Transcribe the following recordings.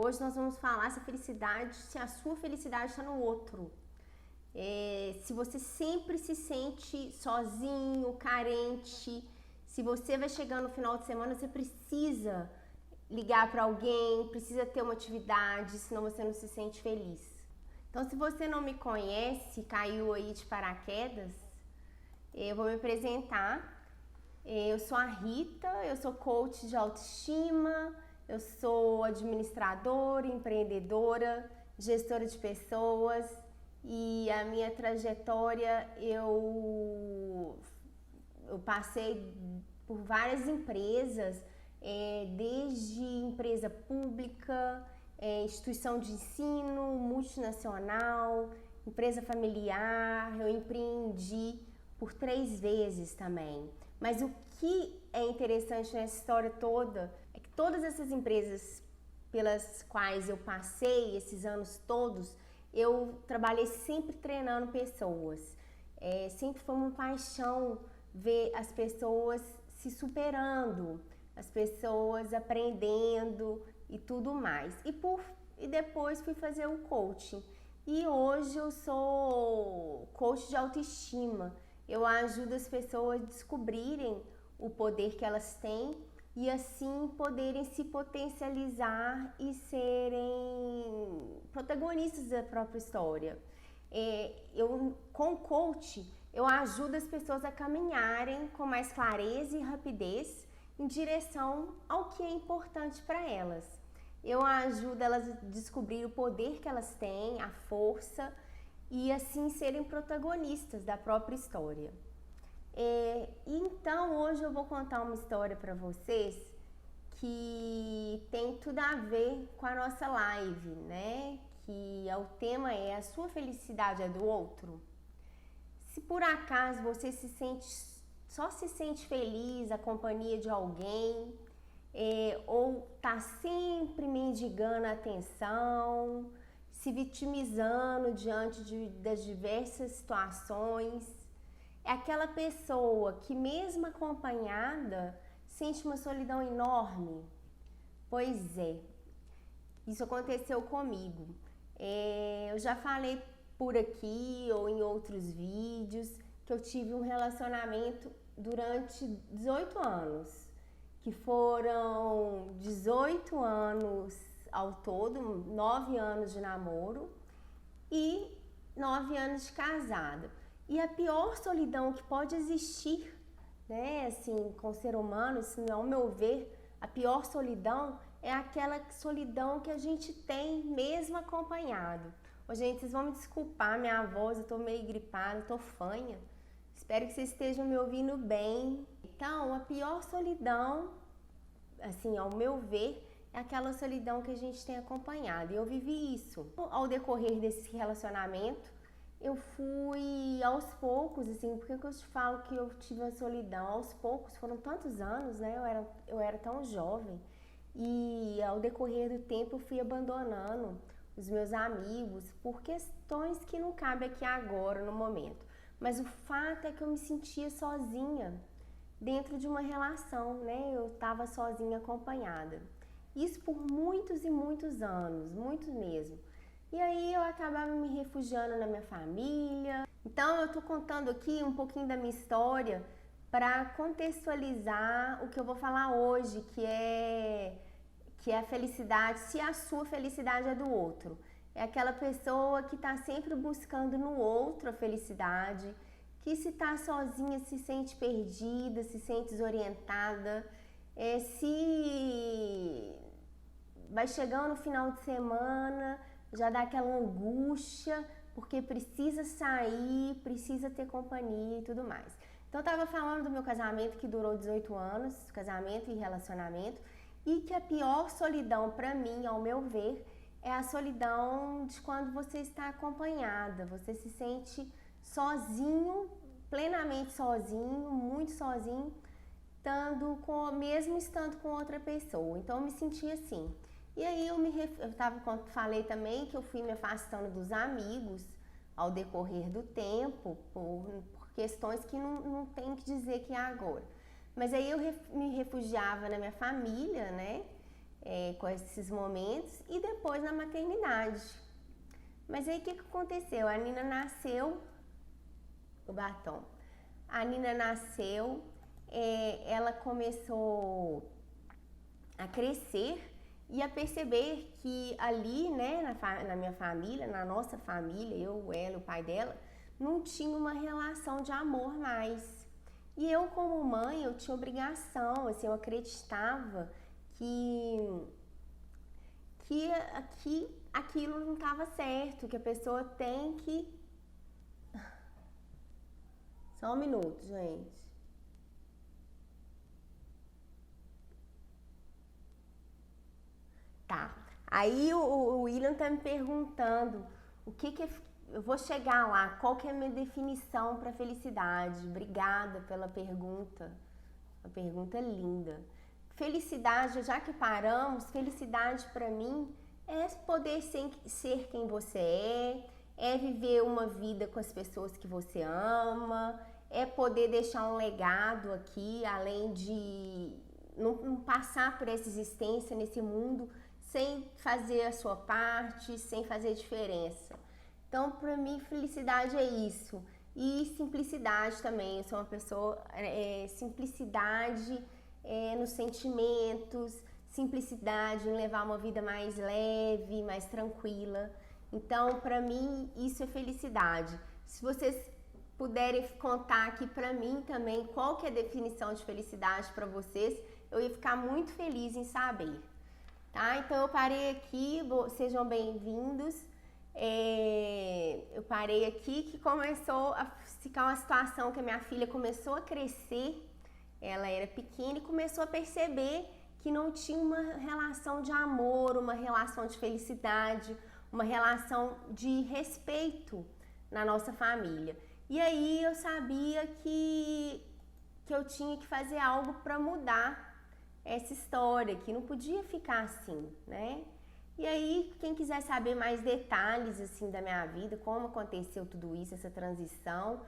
Hoje nós vamos falar se a sua felicidade está no outro. Se você sempre se sente sozinho, carente, se você vai chegar no final de semana, você precisa ligar para alguém, precisa ter uma atividade, senão você não se sente feliz. Então, se você não me conhece, caiu aí de paraquedas, eu vou me apresentar. Eu sou a Rita, eu sou coach de autoestima, eu sou administradora, empreendedora, gestora de pessoas e a minha trajetória eu passei por várias empresas, desde empresa pública, instituição de ensino, multinacional, empresa familiar, eu empreendi por 3 vezes também. Mas o que é interessante nessa história toda é que todas essas empresas pelas quais eu passei esses anos todos, eu trabalhei sempre treinando pessoas. Sempre foi uma paixão ver as pessoas se superando, as pessoas aprendendo e tudo mais. E depois fui fazer o coaching. E hoje eu sou coach de autoestima. Eu ajudo as pessoas a descobrirem o poder que elas têm e assim poderem se potencializar e serem protagonistas da própria história. Com o coach, eu ajudo as pessoas a caminharem com mais clareza e rapidez em direção ao que é importante para elas. Eu ajudo elas a descobrir o poder que elas têm, a força e assim serem protagonistas da própria história. Então hoje eu vou contar uma história para vocês que tem tudo a ver com a nossa live, né? O tema é: a sua felicidade é do outro? Se por acaso você só se sente feliz à companhia de alguém, ou tá sempre mendigando atenção, se vitimizando diante das diversas situações, é aquela pessoa que mesmo acompanhada sente uma solidão enorme. Pois é, isso aconteceu comigo. Eu já falei por aqui ou em outros vídeos que eu tive um relacionamento durante 18 anos, que foram 18 anos ao todo, 9 anos de namoro e 9 anos de casada. E a pior solidão que pode existir, né, assim, com o ser humano, assim, ao meu ver, a pior solidão é aquela solidão que a gente tem mesmo acompanhado. Ô, gente, vocês vão me desculpar minha voz, eu tô meio gripada, tô fanha. Espero que vocês estejam me ouvindo bem. Então, a pior solidão, assim, ao meu ver, é aquela solidão que a gente tem acompanhado. E eu vivi isso. Ao decorrer desse relacionamento, eu fui aos poucos, assim, porque eu te falo que eu tive uma solidão aos poucos, foram tantos anos, né? Eu era tão jovem. E ao decorrer do tempo eu fui abandonando os meus amigos por questões que não cabem aqui agora, no momento. Mas o fato é que eu me sentia sozinha dentro de uma relação, né? Eu estava sozinha acompanhada. Isso por muitos e muitos anos, muitos mesmo. E aí eu acabava me refugiando na minha família. Então eu tô contando aqui um pouquinho da minha história para contextualizar o que eu vou falar hoje, que é a felicidade, se a sua felicidade é do outro. É aquela pessoa que está sempre buscando no outro a felicidade, que se está sozinha se sente perdida, se sente desorientada, se vai chegando no final de semana, já dá aquela angústia, porque precisa sair, precisa ter companhia e tudo mais. Então eu estava falando do meu casamento que durou 18 anos, casamento e relacionamento, e que a pior solidão para mim, ao meu ver, é a solidão de quando você está acompanhada, você se sente sozinho, plenamente sozinho, muito sozinho, mesmo estando com outra pessoa. Então eu me senti assim. E aí falei também que eu fui me afastando dos amigos ao decorrer do tempo, por questões que não tem que dizer que é agora. Mas aí eu me refugiava na minha família, né? com esses momentos e depois na maternidade. Mas aí o que aconteceu? A Nina nasceu, o batom. A Nina nasceu, ela começou a crescer e a perceber que ali, né, na minha família, na nossa família, eu, ela, o pai dela, não tinha uma relação de amor mais. E eu, como mãe, eu tinha obrigação, assim, eu acreditava que aquilo não estava certo, que a pessoa tem que... Só um minuto, gente. Tá. Aí o William tá me perguntando o que é... Eu vou chegar lá, qual que é a minha definição para felicidade? Obrigada pela pergunta. Uma pergunta linda. Felicidade, já que paramos, felicidade para mim é poder ser quem você é viver uma vida com as pessoas que você ama, é poder deixar um legado aqui, além de não passar por essa existência nesse mundo sem fazer a sua parte, sem fazer diferença. Então, para mim, felicidade é isso. E simplicidade também. Eu sou uma pessoa... simplicidade nos sentimentos, simplicidade em levar uma vida mais leve, mais tranquila. Então, para mim, isso é felicidade. Se vocês puderem contar aqui para mim também qual que é a definição de felicidade para vocês, eu ia ficar muito feliz em saber. Tá? Então, eu parei aqui. Sejam bem-vindos. Eu parei aqui que começou a ficar uma situação que a minha filha começou a crescer. Ela era pequena e começou a perceber que não tinha uma relação de amor, uma relação de felicidade, uma relação de respeito na nossa família. E aí eu sabia que eu tinha que fazer algo para mudar essa história, que não podia ficar assim, né? E aí, quem quiser saber mais detalhes assim da minha vida, como aconteceu tudo isso, essa transição,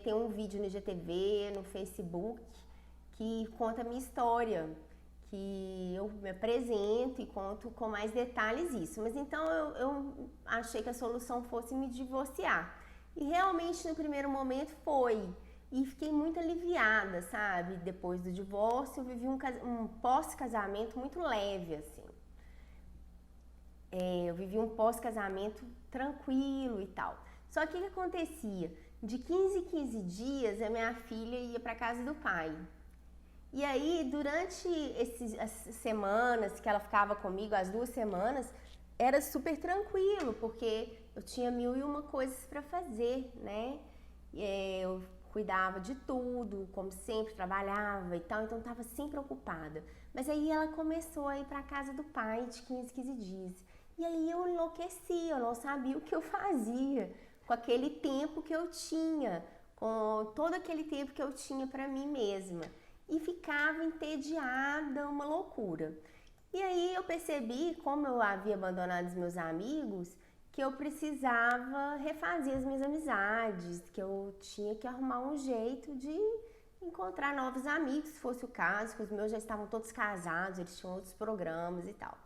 tem um vídeo no IGTV, no Facebook, que conta a minha história, que eu me apresento e conto com mais detalhes isso. Mas então eu achei que a solução fosse me divorciar. E realmente no primeiro momento foi. E fiquei muito aliviada, sabe? Depois do divórcio, eu vivi um pós-casamento muito leve, assim. Eu vivi um pós-casamento tranquilo e tal. Só que o que acontecia? De 15 em 15 dias, a minha filha ia para casa do pai. E aí, durante as semanas que ela ficava comigo, as 2 semanas, era super tranquilo, porque eu tinha 1001 coisas para fazer, né? Eu cuidava de tudo, como sempre, trabalhava e tal, então estava sempre ocupada. Mas aí ela começou a ir para casa do pai de 15 em 15 dias. E aí eu enlouqueci, eu não sabia o que eu fazia com aquele tempo que eu tinha, com todo aquele tempo que eu tinha para mim mesma. E ficava entediada, uma loucura. E aí eu percebi, como eu havia abandonado os meus amigos, que eu precisava refazer as minhas amizades, que eu tinha que arrumar um jeito de encontrar novos amigos, se fosse o caso, que os meus já estavam todos casados, eles tinham outros programas e tal.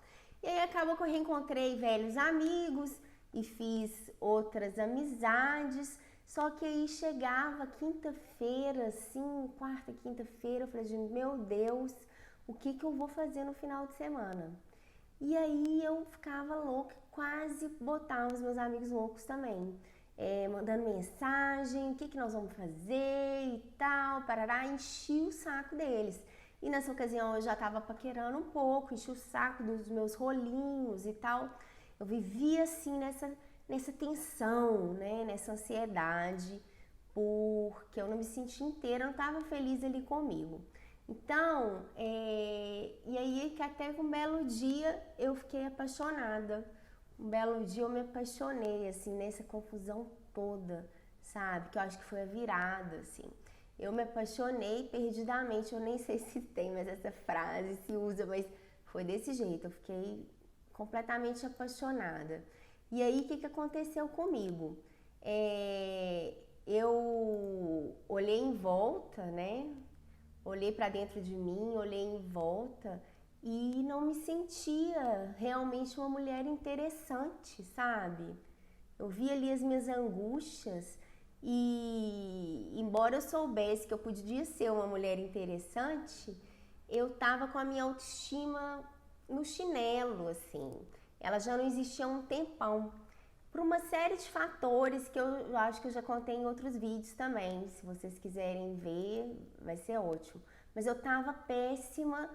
E aí acabou que eu reencontrei velhos amigos e fiz outras amizades. Só que aí chegava quinta-feira, assim, quarta, quinta-feira, eu falei, meu Deus, o que eu vou fazer no final de semana? E aí eu ficava louca, quase botava os meus amigos loucos também. Mandando mensagem, o que nós vamos fazer e tal, parará, enchi o saco deles. E nessa ocasião eu já estava paquerando um pouco, enchi o saco dos meus rolinhos e tal. Eu vivia assim nessa tensão, né? Nessa ansiedade, porque eu não me sentia inteira, eu não estava feliz ali comigo. Então, e aí que até um belo dia eu fiquei apaixonada. Um belo dia eu me apaixonei, assim, nessa confusão toda, sabe? Que eu acho que foi a virada, assim. Eu me apaixonei perdidamente, eu nem sei se tem mais essa frase, se usa, mas foi desse jeito, eu fiquei completamente apaixonada. E aí, o que aconteceu comigo? Eu olhei em volta, né? Olhei pra dentro de mim, olhei em volta e não me sentia realmente uma mulher interessante, sabe? Eu via ali as minhas angústias e, embora eu soubesse que eu podia ser uma mulher interessante, eu tava com a minha autoestima no chinelo, assim. Ela já não existia há um tempão. Por uma série de fatores que eu acho que eu já contei em outros vídeos também. Se vocês quiserem ver, vai ser ótimo. Mas eu tava péssima,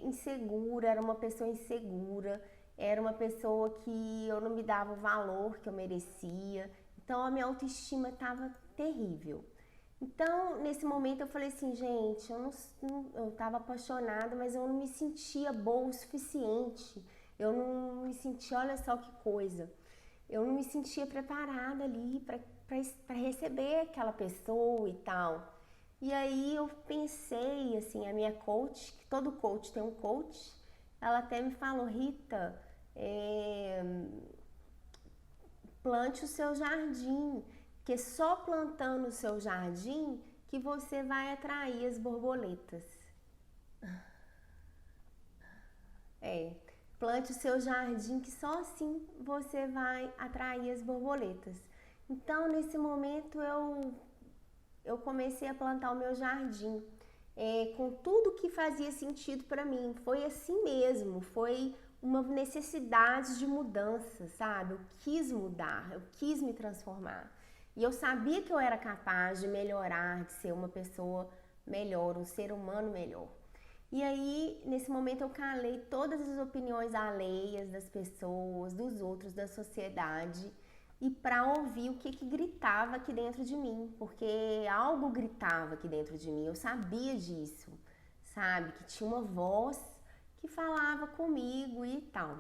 insegura, era uma pessoa insegura, era uma pessoa que eu não me dava o valor que eu merecia. Então a minha autoestima tava terrível. Então, nesse momento eu falei assim, gente, eu tava apaixonada, mas eu não me sentia boa o suficiente. Eu não me sentia, olha só que coisa. Eu não me sentia preparada ali para receber aquela pessoa e tal. E aí eu pensei, assim, a minha coach, que todo coach tem um coach, ela até me falou, Rita, plante o seu jardim, porque só plantando o seu jardim que você vai atrair as borboletas. Plante o seu jardim, que só assim você vai atrair as borboletas. Então, nesse momento, eu comecei a plantar o meu jardim, com tudo que fazia sentido para mim. Foi assim mesmo, foi uma necessidade de mudança, sabe? Eu quis mudar, eu quis me transformar. E eu sabia que eu era capaz de melhorar, de ser uma pessoa melhor, um ser humano melhor. E aí, nesse momento, eu calei todas as opiniões alheias das pessoas, dos outros, da sociedade, e para ouvir o que gritava aqui dentro de mim, porque algo gritava aqui dentro de mim, eu sabia disso, sabe? Que tinha uma voz que falava comigo e tal.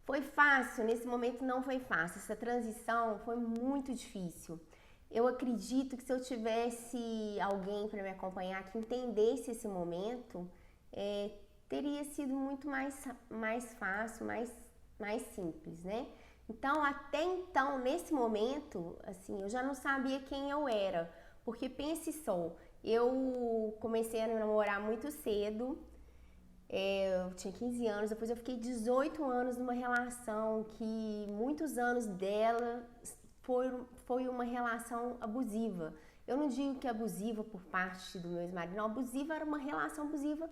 Foi fácil? Nesse momento não foi fácil, essa transição foi muito difícil. Eu acredito que se eu tivesse alguém para me acompanhar que entendesse esse momento, teria sido muito mais fácil, mais simples, né? Então, até então, nesse momento, assim, eu já não sabia quem eu era, porque pense só, eu comecei a namorar muito cedo, eu tinha 15 anos, depois eu fiquei 18 anos numa relação que muitos anos dela foi uma relação abusiva. Eu não digo que é abusiva por parte do meu ex-marido, não, abusiva era uma relação abusiva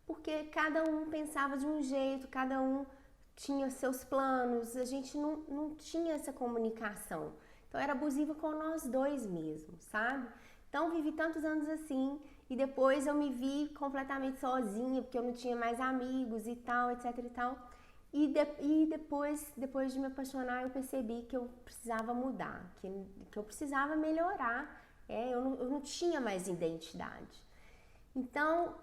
porque cada um pensava de um jeito, cada um tinha seus planos, a gente não tinha essa comunicação. Então era abusiva com nós dois mesmo, sabe? Então vivi tantos anos assim e depois eu me vi completamente sozinha porque eu não tinha mais amigos e tal, etc e tal. E depois de me apaixonar, eu percebi que eu precisava mudar, que eu precisava melhorar. Eu não tinha mais identidade. Então,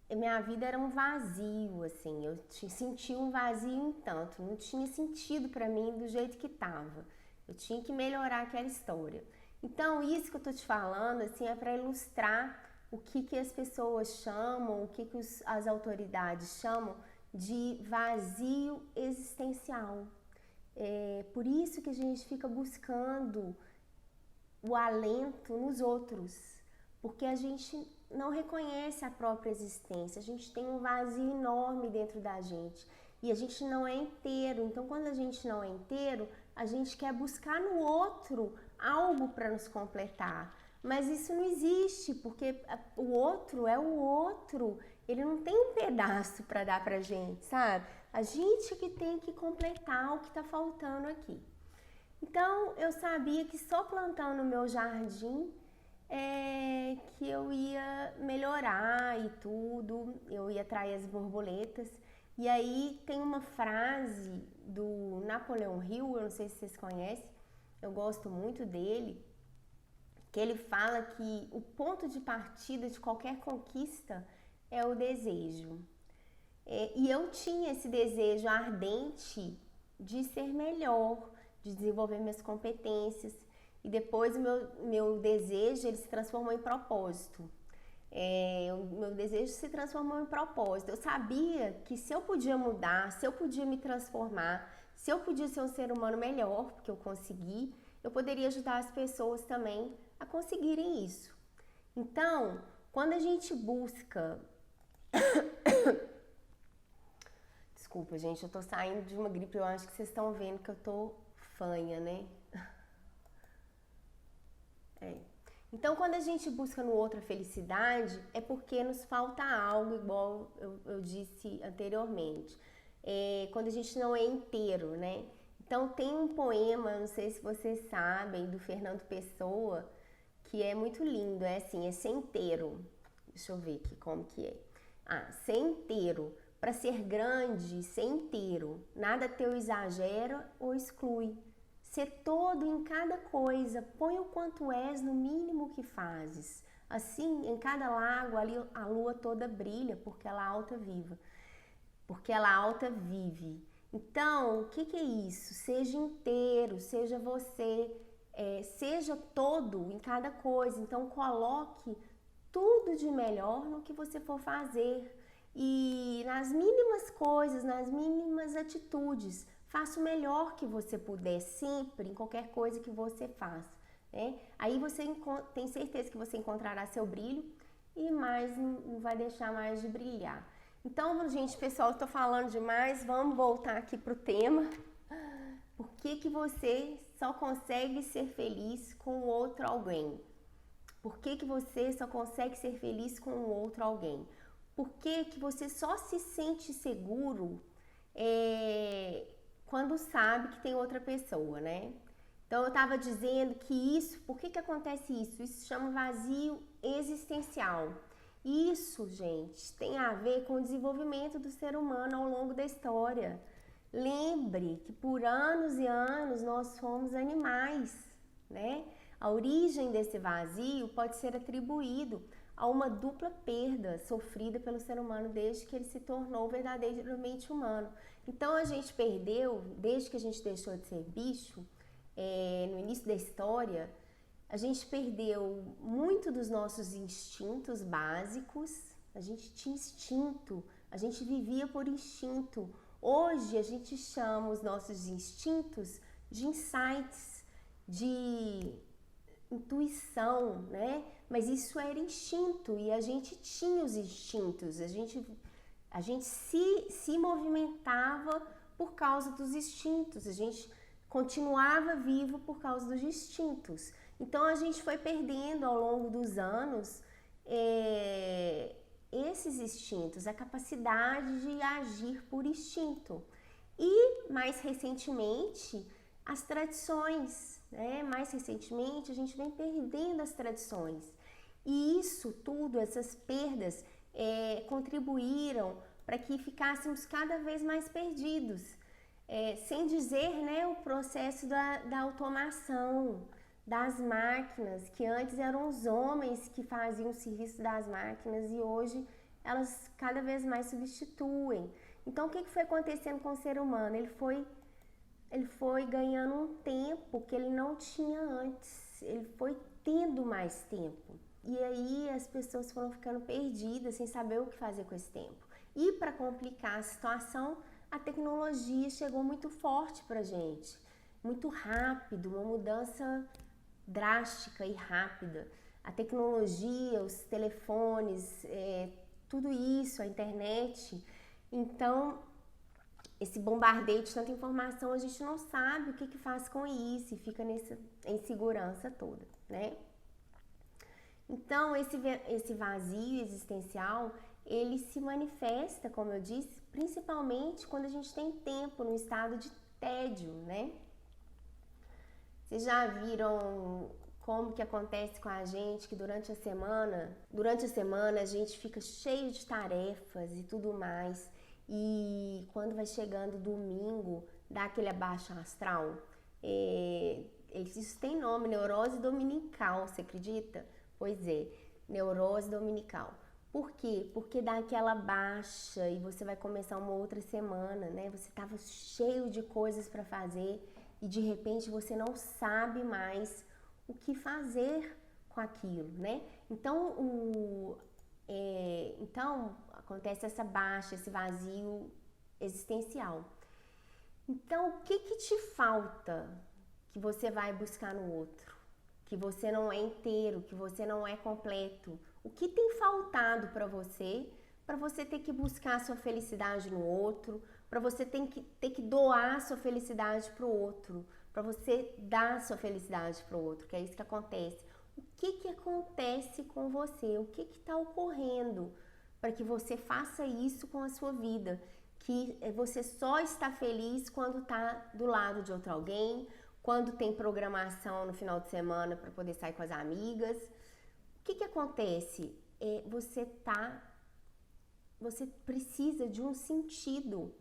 minha vida era um vazio, assim. Eu sentia um vazio em tanto. Não tinha sentido para mim do jeito que estava. Eu tinha que melhorar aquela história. Então, isso que eu tô te falando, assim, é para ilustrar o que as pessoas chamam, o que as autoridades chamam de vazio existencial. Por isso que a gente fica buscando o alento nos outros, porque a gente não reconhece a própria existência, a gente tem um vazio enorme dentro da gente e a gente não é inteiro. Então, quando a gente não é inteiro, a gente quer buscar no outro algo para nos completar. Mas isso não existe, porque o outro é o outro. Ele não tem um pedaço para dar pra gente, sabe? A gente que tem que completar o que tá faltando aqui. Então, eu sabia que só plantando o meu jardim que eu ia melhorar e tudo, eu ia atrair as borboletas. E aí tem uma frase do Napoleão Hill, eu não sei se vocês conhecem, eu gosto muito dele, que ele fala que o ponto de partida de qualquer conquista é o desejo. E eu tinha esse desejo ardente de ser melhor, de desenvolver minhas competências. E depois o meu desejo ele se transformou em propósito. O meu desejo se transformou em propósito. Eu sabia que se eu podia mudar, se eu podia me transformar, se eu podia ser um ser humano melhor, porque eu consegui, eu poderia ajudar as pessoas também a conseguirem isso. Então, quando a gente busca Desculpa, gente, eu tô saindo de uma gripe, eu acho que vocês estão vendo que eu tô fanha, né? É. Então, quando a gente busca no outro a felicidade, é porque nos falta algo, igual eu disse anteriormente. Quando a gente não é inteiro, né? Então, tem um poema, não sei se vocês sabem, do Fernando Pessoa, que é muito lindo, é assim, é ser inteiro. Deixa eu ver aqui como que é. Ser inteiro. Para ser grande, ser inteiro. Nada teu exagera ou exclui. Ser todo em cada coisa, põe o quanto és no mínimo que fazes. Assim, em cada lago ali a lua toda brilha, porque ela alta viva. Porque ela alta vive. Então, o que é isso? Seja inteiro, seja você, seja todo em cada coisa. Então, coloque tudo de melhor no que você for fazer. E nas mínimas coisas, nas mínimas atitudes, faça o melhor que você puder, sempre, em qualquer coisa que você faça. Né? Aí você tem certeza que você encontrará seu brilho e mais não vai deixar mais de brilhar. Então, gente, pessoal, eu tô falando demais, vamos voltar aqui pro tema. Por que você só consegue ser feliz com o outro alguém? Por que você só consegue ser feliz com o outro alguém? Por que você só se sente seguro quando sabe que tem outra pessoa, né? Então eu estava dizendo que isso, por que acontece isso? Isso se chama vazio existencial. Isso, gente, tem a ver com o desenvolvimento do ser humano ao longo da história. Lembre que por anos e anos nós fomos animais, né? A origem desse vazio pode ser atribuído a uma dupla perda sofrida pelo ser humano desde que ele se tornou verdadeiramente humano. Então a gente perdeu, desde que a gente deixou de ser bicho, no início da história, a gente perdeu muito dos nossos instintos básicos. A gente tinha instinto, a gente vivia por instinto. Hoje a gente chama os nossos instintos de insights, de intuição, né? Mas isso era instinto e a gente tinha os instintos, a gente se movimentava por causa dos instintos, a gente continuava vivo por causa dos instintos. Então a gente foi perdendo ao longo dos anos esses instintos, a capacidade de agir por instinto. E mais recentemente, as tradições, né? Mais recentemente a gente vem perdendo as tradições. E isso tudo, essas perdas, contribuíram para que ficássemos cada vez mais perdidos. Sem dizer, né, o processo da automação, das máquinas, que antes eram os homens que faziam o serviço das máquinas e hoje elas cada vez mais substituem. Então, o que foi acontecendo com o ser humano? Ele foi ganhando um tempo que ele não tinha antes, ele foi tendo mais tempo. E aí as pessoas foram ficando perdidas, sem saber o que fazer com esse tempo. E para complicar a situação, a tecnologia chegou muito forte pra gente, muito rápido, uma mudança drástica e rápida. A tecnologia, os telefones, tudo isso, a internet. Então, esse bombardeio de tanta informação, a gente não sabe o que faz com isso e fica nessa insegurança toda, né? Então, esse vazio existencial, ele se manifesta, como eu disse, principalmente quando a gente tem tempo no estado de tédio, né? Vocês já viram como que acontece com a gente que durante a semana a gente fica cheio de tarefas e tudo mais, e quando vai chegando domingo, dá aquele abaixo astral. Isso tem nome, neurose dominical, você acredita? Pois é, neurose dominical. Por quê? Porque dá aquela baixa e você vai começar uma outra semana, né? Você estava cheio de coisas para fazer e de repente você não sabe mais o que fazer com aquilo, né? Então, então acontece essa baixa, esse vazio existencial. Então, o que te falta que você vai buscar no outro? Que você não é inteiro, que você não é completo? O que tem faltado para você para você ter que buscar a sua felicidade no outro, para você ter que doar a sua felicidade para o outro, para você dar a sua felicidade para o outro, que é isso que acontece. O que acontece com você? O que está ocorrendo para que você faça isso com a sua vida? Que você só está feliz quando está do lado de outro alguém, quando tem programação no final de semana para poder sair com as amigas. O que acontece? Você precisa de um sentido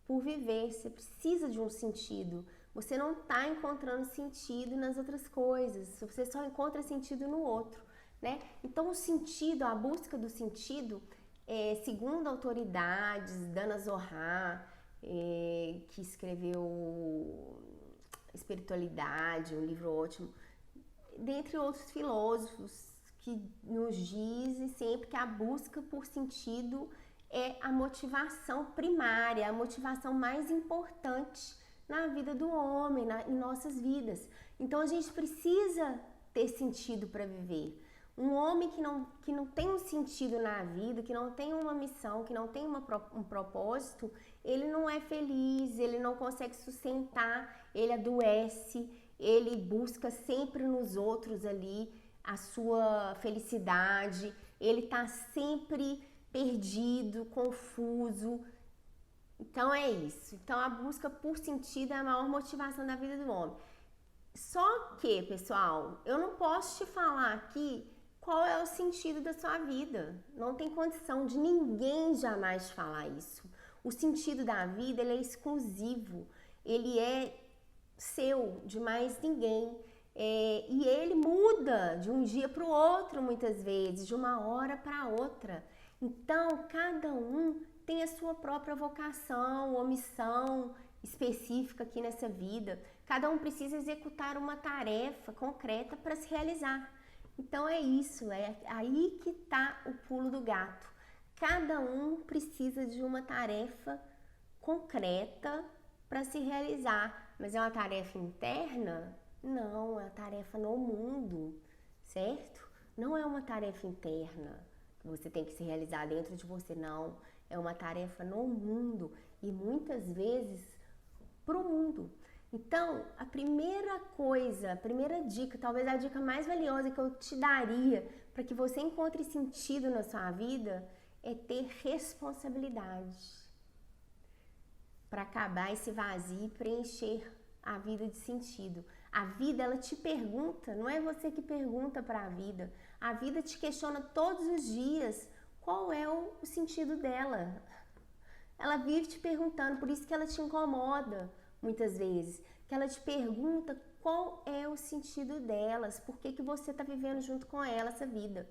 por viver, você precisa de um sentido. Você não está encontrando sentido nas outras coisas, você só encontra sentido no outro, né? Então o sentido, a busca do sentido, segundo autoridades, Dana Zohar, que escreveu Espiritualidade, um livro ótimo, dentre outros filósofos, que nos dizem sempre que a busca por sentido é a motivação primária, a motivação mais importante na vida do homem, em nossas vidas. Então a gente precisa ter sentido para viver. Um homem que não tem um sentido na vida, que não tem uma missão, que não tem um propósito, ele não é feliz, ele não consegue sustentar, ele adoece, ele busca sempre nos outros ali a sua felicidade, ele tá sempre perdido, confuso. Então é isso. Então a busca por sentido é a maior motivação da vida do homem. Só que, pessoal, eu não posso te falar aqui qual é o sentido da sua vida. Não tem condição de ninguém jamais falar isso. O sentido da vida, ele é exclusivo. Ele é seu, de mais ninguém. E ele muda de um dia para o outro, muitas vezes, de uma hora para outra. Então, cada um tem a sua própria vocação ou missão específica aqui nessa vida. Cada um precisa executar uma tarefa concreta para se realizar. Então é isso, é aí que está o pulo do gato. Cada um precisa de uma tarefa concreta para se realizar. Mas é uma tarefa interna? Não, é uma tarefa no mundo, certo? Não é uma tarefa interna que você tem que se realizar dentro de você, não. É uma tarefa no mundo e muitas vezes pro mundo. Então, a primeira coisa, a primeira dica, talvez a dica mais valiosa que eu te daria para que você encontre sentido na sua vida é ter responsabilidade para acabar esse vazio e preencher a vida de sentido. A vida, ela te pergunta, não é você que pergunta para a vida. A vida te questiona todos os dias qual é o sentido dela. Ela vive te perguntando, por isso que ela te incomoda muitas vezes, que ela te pergunta qual é o sentido delas, por que você está vivendo junto com ela essa vida.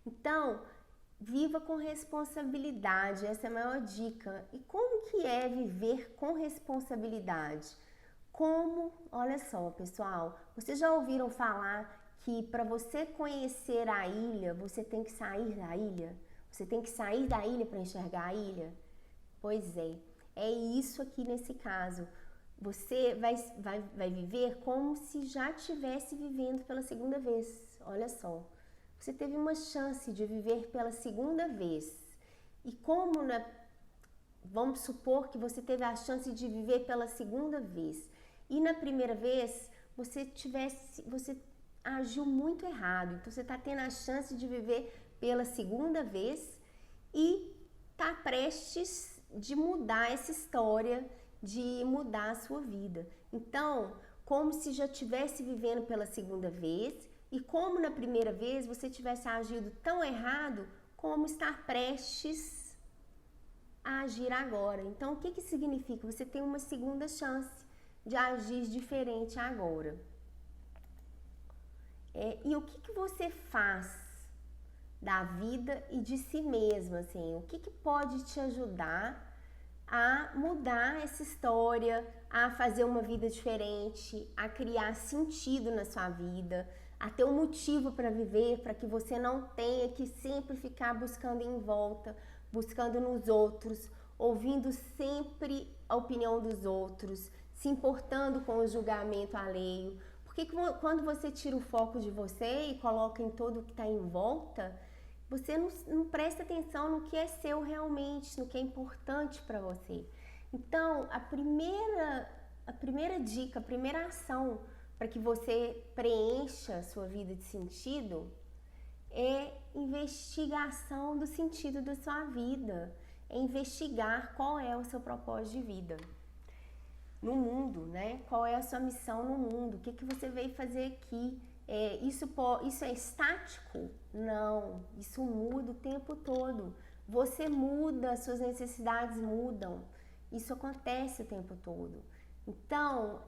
Então, viva com responsabilidade, essa é a maior dica. E como que é viver com responsabilidade? Como, olha só, pessoal, vocês já ouviram falar que para você conhecer a ilha, você tem que sair da ilha? Você tem que sair da ilha para enxergar a ilha? Pois é isso aqui nesse caso. Você vai viver como se já estivesse vivendo pela segunda vez. Olha só, você teve uma chance de viver pela segunda vez. E como, vamos supor que você teve a chance de viver pela segunda vez. E na primeira vez, você agiu muito errado. Então, você está tendo a chance de viver pela segunda vez e está prestes de mudar essa história, de mudar a sua vida. Então, como se já estivesse vivendo pela segunda vez e como na primeira vez você tivesse agido tão errado, como estar prestes a agir agora. Então, o que significa? Você tem uma segunda chance de agir diferente agora. E o que você faz da vida e de si mesma, assim? O que pode te ajudar a mudar essa história, a fazer uma vida diferente, a criar sentido na sua vida, a ter um motivo para viver, para que você não tenha que sempre ficar buscando em volta, buscando nos outros, ouvindo sempre a opinião dos outros, se importando com o julgamento alheio. Porque quando você tira o foco de você e coloca em todo o que está em volta, você não presta atenção no que é seu realmente, no que é importante para você. Então, a primeira dica, a primeira ação para que você preencha a sua vida de sentido é investigação do sentido da sua vida, é investigar qual é o seu propósito de vida no mundo, né? Qual é a sua missão no mundo, o que você veio fazer aqui. Isso é estático? Não, isso muda o tempo todo. Você muda, suas necessidades mudam, isso acontece o tempo todo. Então,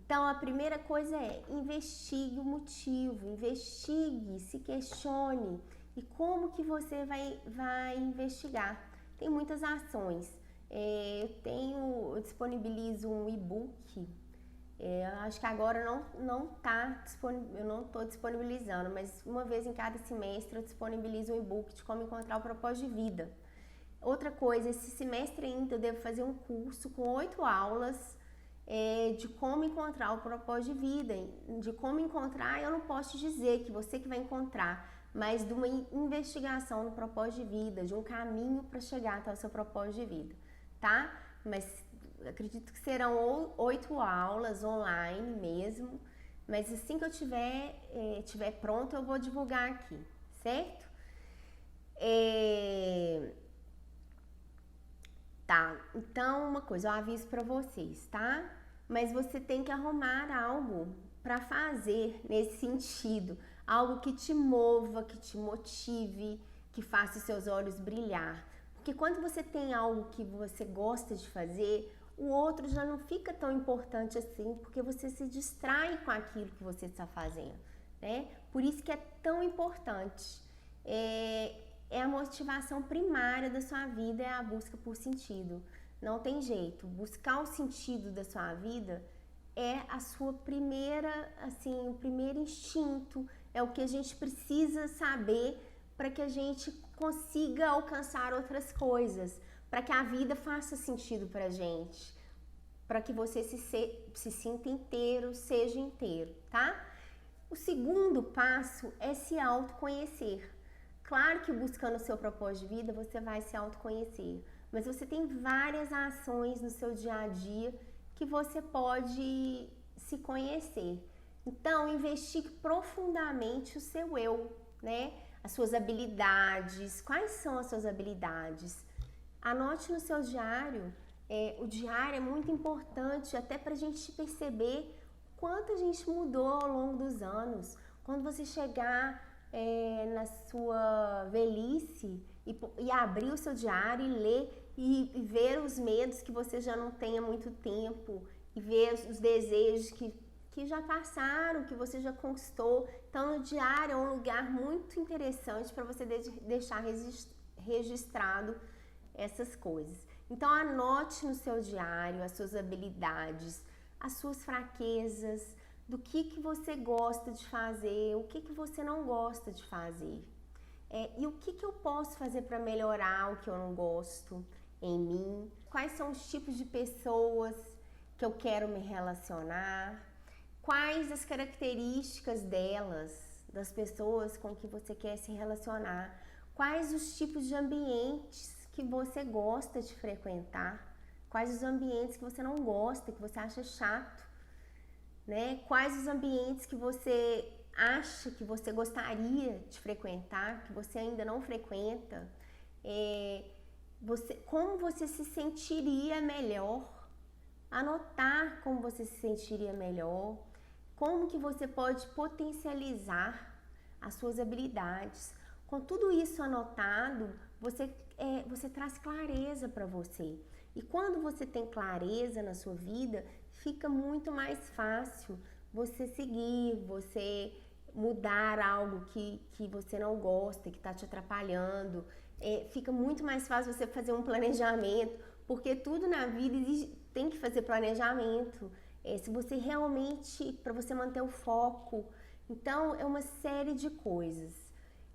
a primeira coisa é investigue o motivo, investigue, se questione. E como que você vai investigar? Tem muitas ações. Eu disponibilizo um e-book. Acho que agora não tá disponível, eu não estou disponibilizando, mas uma vez em cada semestre eu disponibilizo um e-book de como encontrar o propósito de vida. Outra coisa, esse semestre ainda eu devo fazer um curso com 8 aulas de como encontrar o propósito de vida. De como encontrar, eu não posso dizer que você que vai encontrar, mas de uma investigação no propósito de vida, de um caminho para chegar até o seu propósito de vida, tá? Mas acredito que serão 8 aulas online mesmo, mas assim que eu tiver pronto eu vou divulgar aqui, certo? Tá, então uma coisa, eu aviso pra vocês, tá? Mas você tem que arrumar algo pra fazer nesse sentido, algo que te mova, que te motive, que faça os seus olhos brilhar. Porque quando você tem algo que você gosta de fazer, o outro já não fica tão importante assim, porque você se distrai com aquilo que você está fazendo, né? Por isso que é tão importante. É a motivação primária da sua vida, é a busca por sentido. Não tem jeito. Buscar o sentido da sua vida é a sua primeira, assim, o primeiro instinto, é o que a gente precisa saber para que a gente consiga alcançar outras coisas, para que a vida faça sentido pra gente, para que você se sinta inteiro, seja inteiro, tá? O segundo passo é se autoconhecer. Claro que buscando o seu propósito de vida, você vai se autoconhecer, mas você tem várias ações no seu dia a dia que você pode se conhecer. Então, investigue profundamente o seu eu, né? As suas habilidades, quais são as suas habilidades? Anote no seu diário, o diário é muito importante até para a gente perceber quanto a gente mudou ao longo dos anos. Quando você chegar na sua velhice e abrir o seu diário e ler e ver os medos que você já não tem há muito tempo e ver os desejos que já passaram, que você já conquistou. Então, o diário é um lugar muito interessante para você deixar registrado essas coisas. Então, anote no seu diário as suas habilidades, as suas fraquezas, do que você gosta de fazer, o que você não gosta de fazer. E o que eu posso fazer para melhorar o que eu não gosto em mim? Quais são os tipos de pessoas que eu quero me relacionar? Quais as características das pessoas com que você quer se relacionar? Quais os tipos de ambientes que você gosta de frequentar? Quais os ambientes que você não gosta, que você acha chato, né? Quais os ambientes que você acha que você gostaria de frequentar, que você ainda não frequenta? Como você se sentiria melhor? Anotar como você se sentiria melhor. Como que você pode potencializar as suas habilidades. Com tudo isso anotado, você traz clareza para você. E quando você tem clareza na sua vida, fica muito mais fácil você seguir, você mudar algo que você não gosta, que está te atrapalhando. Fica muito mais fácil você fazer um planejamento, porque tudo na vida tem que fazer planejamento. Se você realmente, para você manter o foco. Então, é uma série de coisas.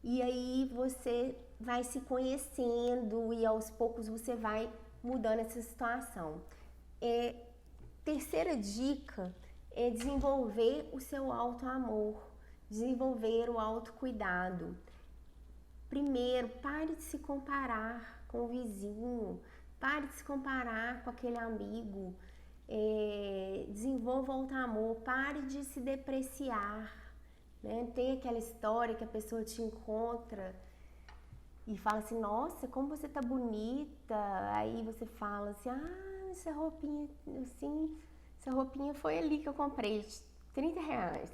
E aí você vai se conhecendo e aos poucos você vai mudando essa situação. Terceira dica é desenvolver o seu autoamor. desenvolver o autocuidado. Primeiro, pare de se comparar com o vizinho, pare de se comparar com aquele amigo, desenvolva o auto-amor, pare de se depreciar, né? Tem aquela história que a pessoa te encontra e fala assim, nossa, como você tá bonita, aí você fala assim, essa roupinha, assim, essa roupinha foi ali que eu comprei, R$30,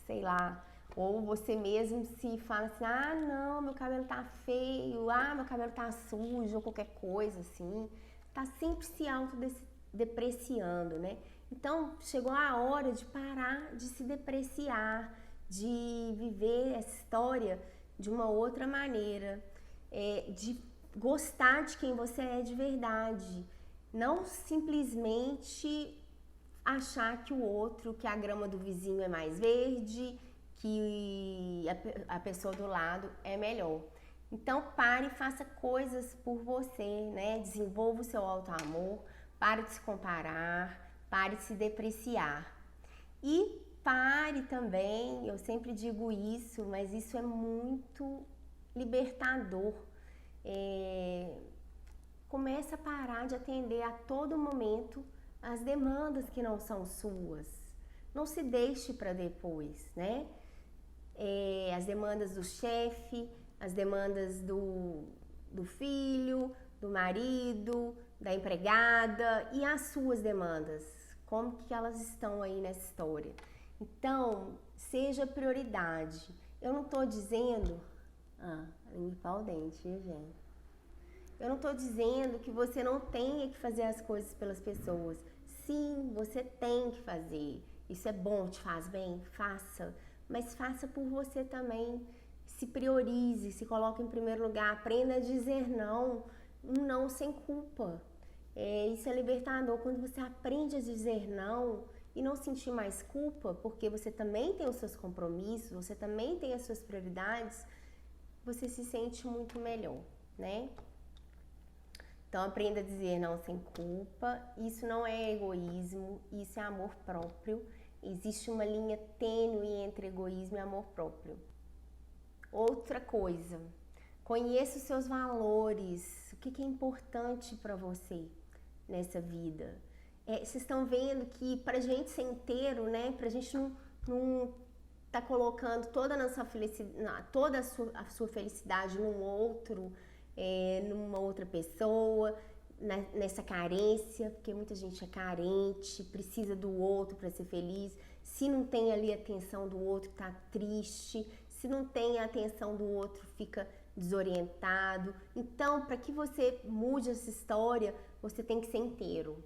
sei lá. Ou você mesmo se fala assim, não, meu cabelo tá feio, meu cabelo tá sujo, ou qualquer coisa assim. Tá sempre se autodepreciando, né? Então, chegou a hora de parar de se depreciar, de viver essa história de uma outra maneira, de gostar de quem você é de verdade. Não simplesmente achar que o outro, que a grama do vizinho é mais verde, que a pessoa do lado é melhor. Então pare e faça coisas por você, né? Desenvolva o seu auto-amor, pare de se comparar, pare de se depreciar. E pare também, eu sempre digo isso, mas isso é muito libertador. Começa a parar de atender a todo momento as demandas que não são suas. Não se deixe para depois, né? As demandas do chefe, as demandas do filho, do marido, da empregada e as suas demandas. Como que elas estão aí nessa história? Então, seja prioridade. Eu não tô dizendo... limpar o dente, viu, gente? Eu não tô dizendo que você não tenha que fazer as coisas pelas pessoas. Sim, você tem que fazer. Isso é bom, te faz bem? Faça. Mas faça por você também. Se priorize, se coloque em primeiro lugar. Aprenda a dizer não. Um não sem culpa. Isso é libertador. Quando você aprende a dizer não e não sentir mais culpa, porque você também tem os seus compromissos, você também tem as suas prioridades, você se sente muito melhor, né? Então, aprenda a dizer não sem culpa. Isso não é egoísmo, isso é amor próprio. Existe uma linha tênue entre egoísmo e amor próprio. Outra coisa, conheça os seus valores. O que é importante para você nessa vida? Vocês estão vendo que pra gente ser inteiro, né? Pra gente não tá colocando toda a nossa felicidade, toda a sua felicidade num outro, numa outra pessoa, nessa carência, porque muita gente é carente, precisa do outro para ser feliz. Se não tem ali a atenção do outro, tá triste. Se não tem a atenção do outro, fica desorientado. Então, para que você mude essa história, você tem que ser inteiro.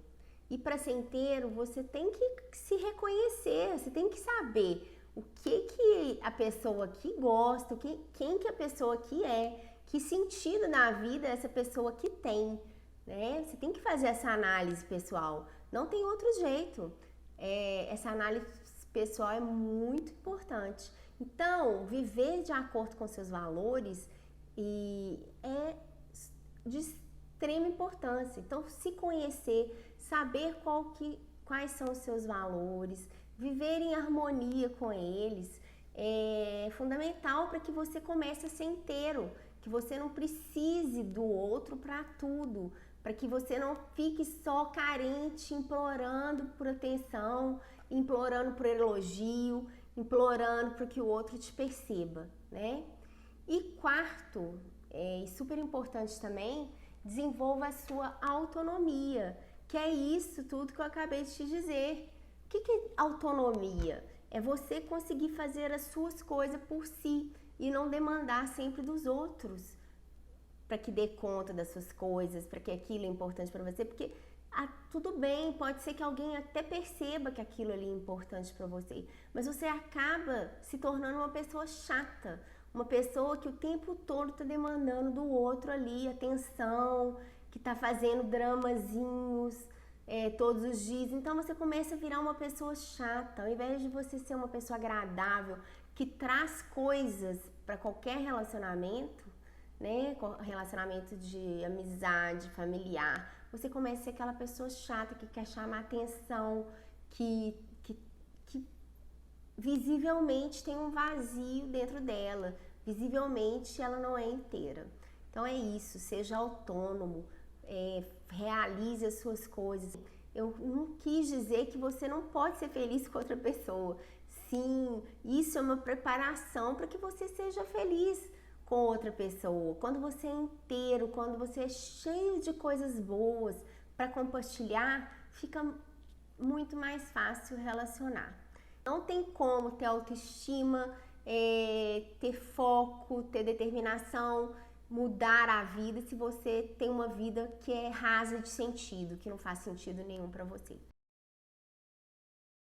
E para ser inteiro, você tem que se reconhecer, você tem que saber o que a pessoa aqui gosta, quem que a pessoa aqui é, que sentido na vida essa pessoa aqui tem, né? Você tem que fazer essa análise pessoal, não tem outro jeito. Essa análise pessoal é muito importante. Então, viver de acordo com seus valores é de extrema importância. Então, se conhecer, saber quais são os seus valores, viver em harmonia com eles, é fundamental para que você comece a ser inteiro, que você não precise do outro para tudo, para que você não fique só carente, implorando por atenção, implorando por elogio, implorando para que o outro te perceba, né? E quarto, e super importante também, desenvolva a sua autonomia, que é isso tudo que eu acabei de te dizer. O que é autonomia? É você conseguir fazer as suas coisas por si e não demandar sempre dos outros para que dê conta das suas coisas, para que aquilo é importante para você, porque tudo bem, pode ser que alguém até perceba que aquilo ali é importante para você, mas você acaba se tornando uma pessoa chata, uma pessoa que o tempo todo está demandando do outro ali atenção, que está fazendo dramazinhos todos os dias. Então você começa a virar uma pessoa chata, ao invés de você ser uma pessoa agradável, que traz coisas para qualquer relacionamento, né? Relacionamento de amizade, familiar. Você começa a ser aquela pessoa chata que quer chamar atenção, que visivelmente tem um vazio dentro dela, visivelmente ela não é inteira. Então é isso, seja autônomo, realize as suas coisas. Eu não quis dizer que você não pode ser feliz com outra pessoa. Sim, isso é uma preparação para que você seja feliz com outra pessoa. Quando você é inteiro, quando você é cheio de coisas boas para compartilhar, fica muito mais fácil relacionar. Não tem como ter autoestima, ter foco, ter determinação, mudar a vida se você tem uma vida que é rasa de sentido, que não faz sentido nenhum para você.